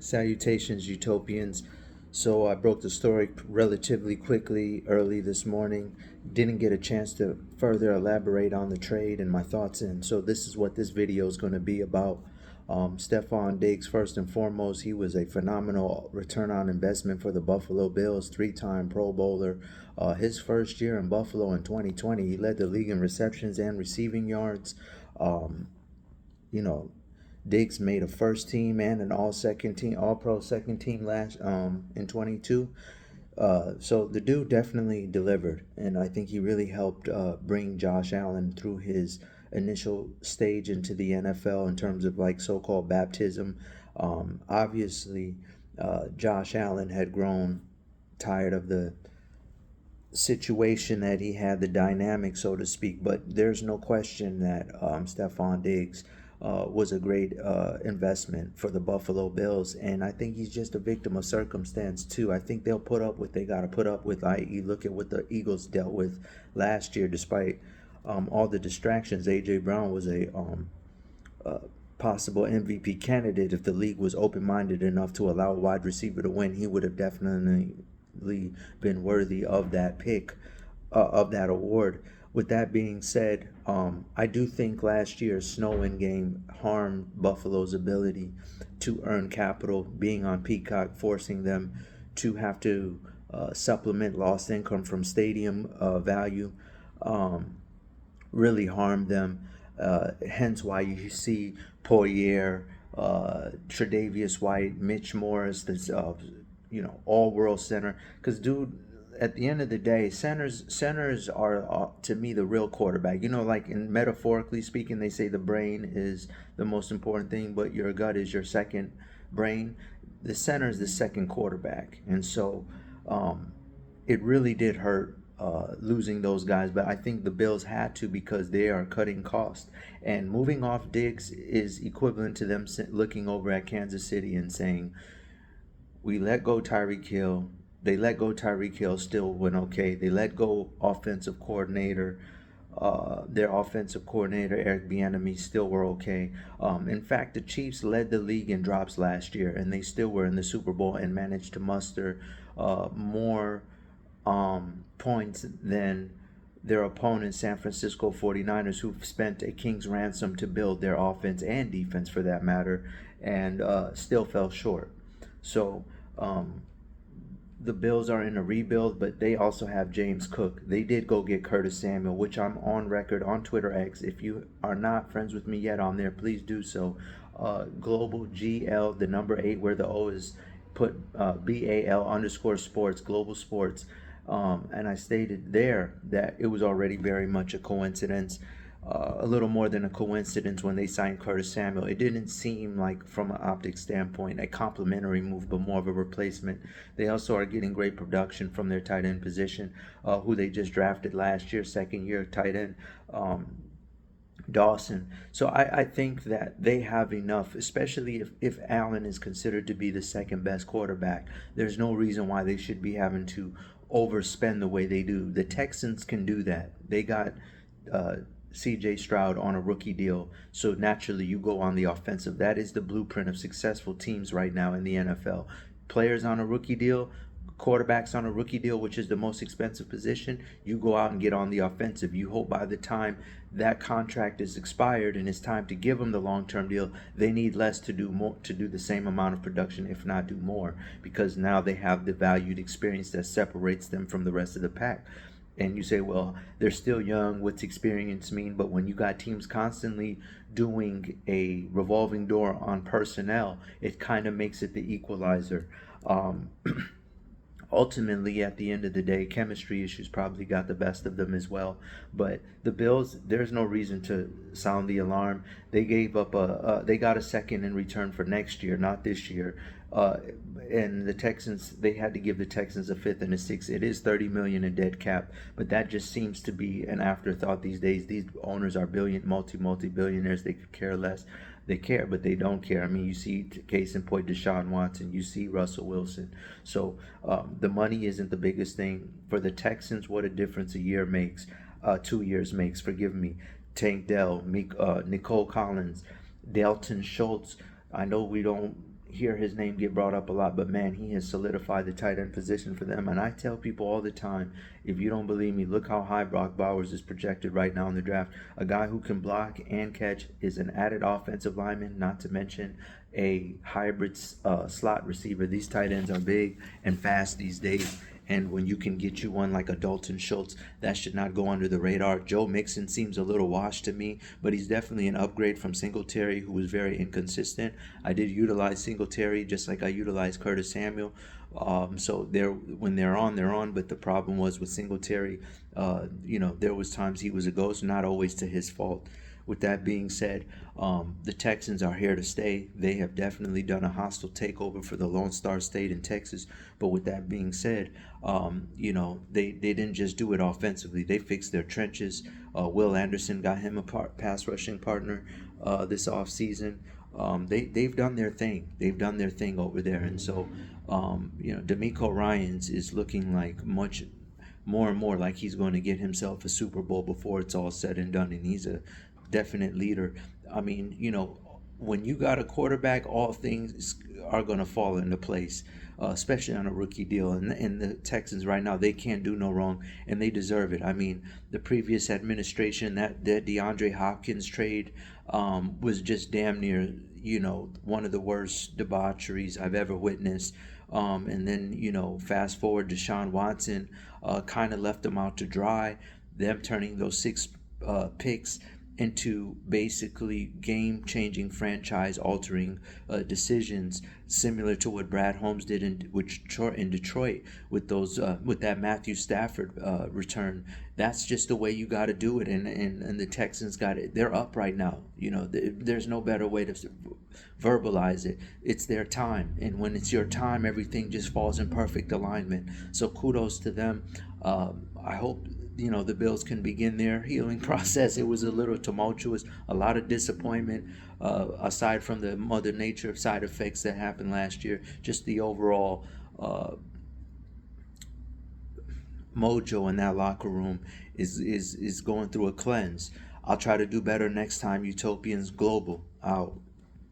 Salutations, Utopians. So I broke the story relatively quickly early this morning. Didn't get a chance to further elaborate on the trade and my thoughts in. So this is what this video is going to be about. Stephon Diggs, first and foremost, he was a phenomenal return on investment for the Buffalo Bills, three-time Pro Bowler. His first year in Buffalo in 2020, he led the league in receptions and receiving yards. Um, you know, Diggs made a first team and an all pro second team last in 22. So the dude definitely delivered, and I think he really helped bring Josh Allen through his initial stage into the NFL in terms of like so-called baptism. Obviously, Josh Allen had grown tired of the situation that he had, the dynamic, so to speak. But there's no question that Stephon Diggs was a great investment for the Buffalo Bills. And I think he's just a victim of circumstance, too. I think they'll put up what they got to put up with, i.e., look at what the Eagles dealt with last year, despite all the distractions. A.J. Brown was a possible MVP candidate. If the league was open-minded enough to allow a wide receiver to win, he would have definitely been worthy of that pick, of that award. With that being said, I do think last year's snow-in game harmed Buffalo's ability to earn capital, being on Peacock, forcing them to have to supplement lost income from stadium value. Really harmed them. Hence why you see Poyer, Tre'Davious White, Mitch Morris, this all-world center. Because dude, at the end of the day, centers are to me the real quarterback. Like in metaphorically speaking, they say the brain is the most important thing, but your gut is your second brain. The center is the second quarterback, and so it really did hurt losing those guys, but I think the Bills had to because they are cutting costs. And moving off Diggs is equivalent to them looking over at Kansas City and saying, we let go Tyreek Hill. They let go Tyreek Hill, still went okay. They let go offensive coordinator. Their offensive coordinator, Eric Bieniemy, still were okay. In fact, the Chiefs led the league in drops last year, and they still were in the Super Bowl and managed to muster more points than their opponent, San Francisco 49ers, who've spent a king's ransom to build their offense and defense for that matter, and still fell short. So the Bills are in a rebuild, but they also have James Cook. They did go get Curtis Samuel, which I'm on record on Twitter X. If you are not friends with me yet on there, please do so. Global GL, the number 8, where the O is put BAL_sports, Global Sports. And I stated there that it was already very much a coincidence, a little more than a coincidence when they signed Curtis Samuel. It didn't seem like, from an optic standpoint, a complimentary move, but more of a replacement. They also are getting great production from their tight end position, who they just drafted last year, second year tight end. Dawson. So I think that they have enough, especially if Allen is considered to be the second best quarterback. There's no reason why they should be having to overspend the way they do. The Texans can do that. They got CJ Stroud on a rookie deal, so naturally you go on the offensive. That is the blueprint of successful teams right now in the NFL. Players on a rookie deal, quarterbacks on a rookie deal, which is the most expensive position, you go out and get on the offensive. You hope by the time that contract is expired and it's time to give them the long-term deal, they need less to do more, to do the same amount of production, if not do more, because now they have the valued experience that separates them from the rest of the pack. And you say, well, they're still young. What's experience mean? But when you got teams constantly doing a revolving door on personnel, it kind of makes it the equalizer. Ultimately, at the end of the day, chemistry issues probably got the best of them as well. But the Bills, there's no reason to sound the alarm. They gave up they got a second in return for next year, not this year. And the Texans, they had to give the Texans a fifth and a sixth. It is $30 million in dead cap, but that just seems to be an afterthought these days. These owners are multi-billionaires. They could care less. They care, but they don't care. I mean, you see, case in point, Deshaun Watson. You see Russell Wilson. So the money isn't the biggest thing for the Texans. What a difference a year makes, 2 years makes. Forgive me. Tank Dell, Nicole Collins, Dalton Schultz. I know we don't hear his name get brought up a lot, but man, he has solidified the tight end position for them. And I tell people all the time, if you don't believe me, look how high Brock Bowers is projected right now in the draft. A guy who can block and catch, is an added offensive lineman, not to mention a hybrid slot receiver. These tight ends are big and fast these days. And when you can get you one like a Dalton Schultz, that should not go under the radar. Joe Mixon seems a little washed to me, but he's definitely an upgrade from Singletary, who was very inconsistent. I did utilize Singletary just like I utilized Curtis Samuel. So when they're on, they're on. But the problem was with Singletary, there was times he was a ghost, not always to his fault. With that being said, the Texans are here to stay. They have definitely done a hostile takeover for the Lone Star State in Texas. But with that being said, they didn't just do it offensively. They fixed their trenches. Will Anderson got him a pass rushing partner this offseason. They've done their thing. They've done their thing over there. And so, D'Amico Ryans is looking like much more and more like he's going to get himself a Super Bowl before it's all said and done. And he's a definite leader. I mean, when you got a quarterback, all things are going to fall into place, especially on a rookie deal. And the Texans right now, they can't do no wrong, and they deserve it. I mean, the previous administration, that DeAndre Hopkins trade was just damn near, one of the worst debaucheries I've ever witnessed. And then, fast forward, Deshaun Watson kind of left them out to dry. Them turning those 6 picks into basically game-changing, franchise-altering decisions, similar to what Brad Holmes did in Detroit with those with that Matthew Stafford return. That's just the way you got to do it, and the Texans got it. They're up right now. There's no better way to verbalize it. It's their time, and when it's your time, everything just falls in perfect alignment. So kudos to them. I hope the Bills can begin their healing process. It was a little tumultuous, a lot of disappointment, aside from the Mother Nature side effects that happened last year. Just the overall mojo in that locker room is going through a cleanse. I'll try to do better next time. Utopians Global out.